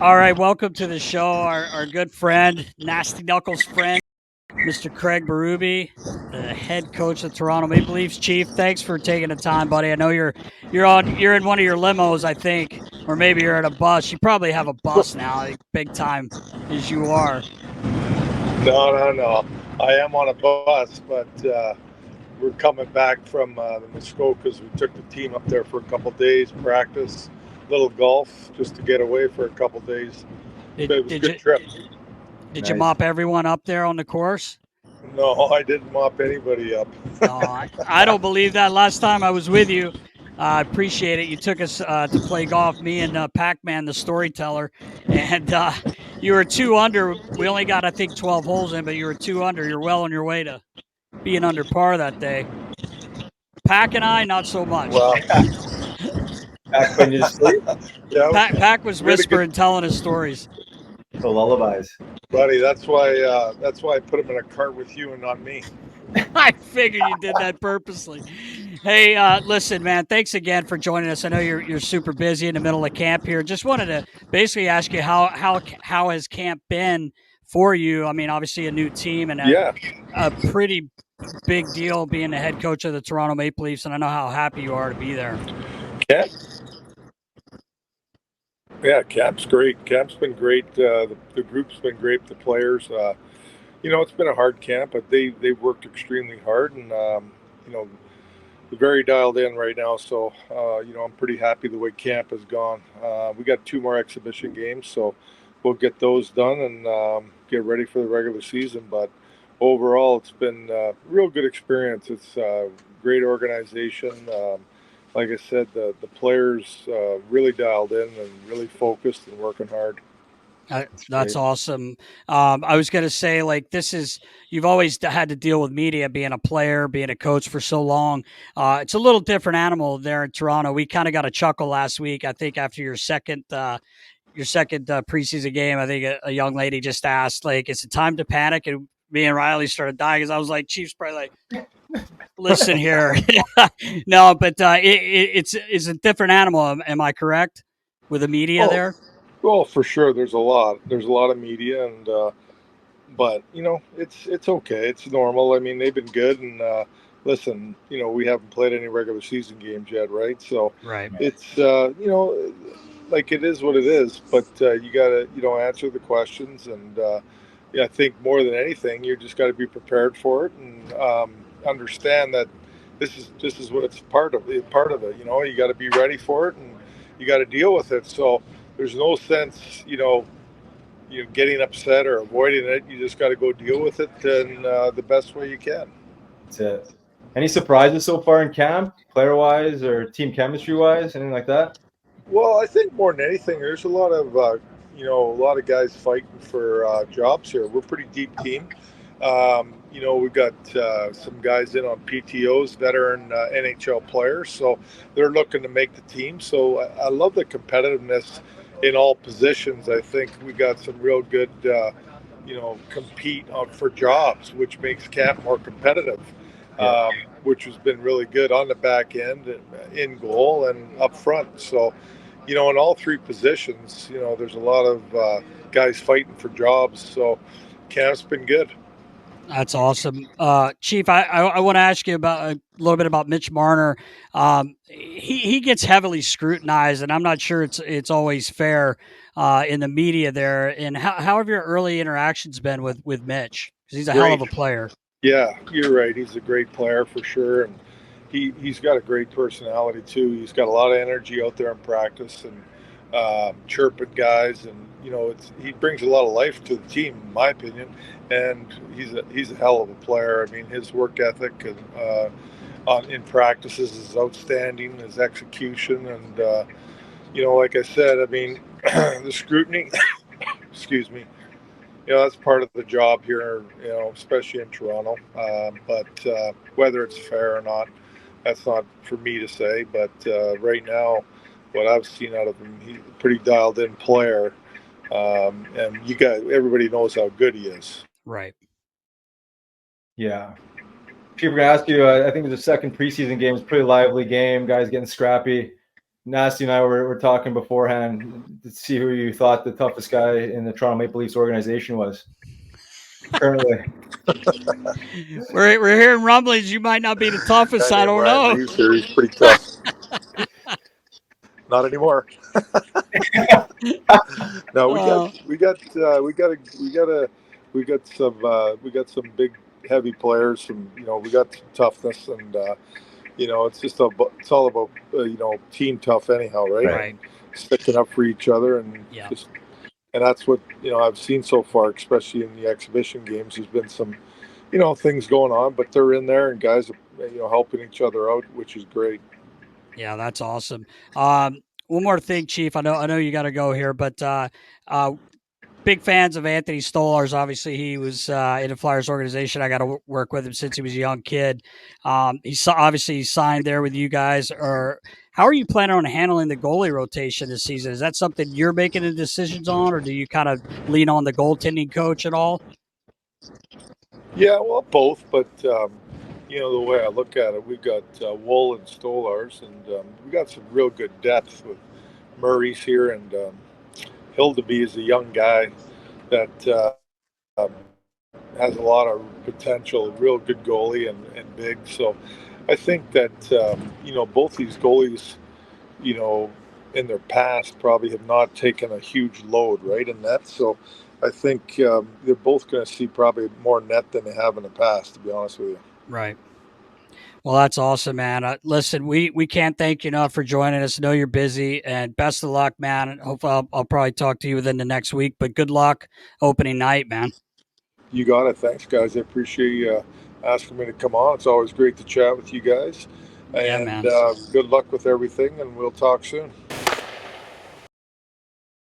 All right, welcome to the show. Our good friend, Nasty Knuckles friend, Mr. Craig Berube, the head coach of Toronto Maple Leafs. Chief, thanks for taking the time, buddy. I know you're in one of your limos, I think, or maybe you're at a bus. You probably have a bus now, big time as you are. No. I am on a bus, but we're coming back from the Muskokas. We took the team up there for a couple days, practice, little golf, just to get away for a couple days. It was a good trip. Did you mop everyone up there on the course? No, I didn't mop anybody up. No, I don't believe that. Last time I was with you, I appreciate it. You took us to play golf, me and Pac-Man, the storyteller, and you were 2 under. We only got, I think, 12 holes in, but you were 2 under. You're well on your way to being under par that day. Pac and I, not so much. Well, Pac putting you to sleep? Pac was whispering, telling us stories. The lullabies. Buddy, that's why I put him in a cart with you and not me. I figured you did that purposely. Hey, listen, man, thanks again for joining us. I know you're super busy in the middle of camp here. Just wanted to basically ask you how has camp been for you? I mean, obviously a new team and a pretty big deal being the head coach of the Toronto Maple Leafs, and I know how happy you are to be there. Camp's great. Camp's been great. The group's been great. The players, it's been a hard camp, but they've worked extremely hard, and they're very dialed in right now. So I'm pretty happy the way camp has gone. We got 2 more exhibition games, so we'll get those done and get ready for the regular season. But overall, it's been a real good experience. It's a great organization. Like I said, the players really dialed in and really focused and working hard. That's awesome. I was going to say, you've always had to deal with media, being a player, being a coach for so long. It's a little different animal there in Toronto. We kind of got a chuckle last week, I think, after your second preseason game. I think a young lady just asked, is it time to panic? And me and Riley started dying because I was like, Chief's probably listen here. No, but it's a different animal. Am I correct with the media there? Well, for sure. There's a lot of media, and but it's okay. It's normal. I mean, they've been good, and listen, we haven't played any regular season games yet, right? So right. It's it is what it is. But you gotta answer the questions, and I think more than anything, you just got to be prepared for it and understand that this is what it's part of it. You got to be ready for it, and you got to deal with it. So there's no sense, getting upset or avoiding it. You just got to go deal with it in the best way you can. That's it. Any surprises so far in camp, player-wise or team chemistry-wise, anything like that? Well, I think more than anything, there's a lot of guys fighting for jobs here. We're a pretty deep team. We've got some guys in on PTOs, veteran NHL players, so they're looking to make the team. So I love the competitiveness in all positions. I think we got some real good, compete for jobs, which makes camp more competitive, which has been really good on the back end, in goal, and up front. So, in all 3 positions, there's a lot of guys fighting for jobs. So camp's been good. That's awesome. Chief, I want to ask you about a little bit about Mitch Marner. He gets heavily scrutinized, and I'm not sure it's always fair in the media there. And how have your early interactions been with Mitch? Because he's a hell of a player. Yeah, you're right. He's a great player for sure, and he's got a great personality too. He's got a lot of energy out there in practice and chirping guys, and he brings a lot of life to the team, in my opinion. And he's a hell of a player. I mean, his work ethic and in practices is outstanding. His execution, and like I said, I mean, the scrutiny. Excuse me. That's part of the job here. Especially in Toronto. But whether it's fair or not, that's not for me to say. But right now, what I've seen out of him, he's a pretty dialed in player. And everybody knows how good he is. Right. Yeah. People are going to ask you, I think it was the second preseason game. It was a pretty lively game. Guys getting scrappy. Nasty and I were talking beforehand to see who you thought the toughest guy in the Toronto Maple Leafs organization was currently. We're hearing rumblings. You might not be the toughest. I don't know. Reeves here, he's pretty tough. Not anymore. No, we got some big heavy players. We got some toughness, and it's all about team tough anyhow, right? Right. Sticking up for each other, and and that's what I've seen so far, especially in the exhibition games. There's been some things going on, but they're in there, and guys are helping each other out, which is great. Yeah, that's awesome. One more thing, Chief. I know you got to go here, but big fans of Anthony Stolarz. Obviously, he was in the Flyers organization. I got to work with him since he was a young kid. He signed there with you guys. Or how are you planning on handling the goalie rotation this season? Is that something you're making the decisions on, or do you kind of lean on the goaltending coach at all? Yeah, well, both, but the way I look at it, we've got Wool and Stolarz, and we got some real good depth with Murray's here, and Hildeby is a young guy that has a lot of potential, real good goalie and big. So I think that both these goalies, in their past probably have not taken a huge load right in net. So I think they're both going to see probably more net than they have in the past, to be honest with you. Right. Well, that's awesome, man. Listen, we can't thank you enough for joining us. I know you're busy, and best of luck, man. Hopefully, I'll probably talk to you within the next week. But good luck opening night, man. You got it. Thanks, guys. I appreciate you asking me to come on. It's always great to chat with you guys. And yeah, man. Good luck with everything, and we'll talk soon.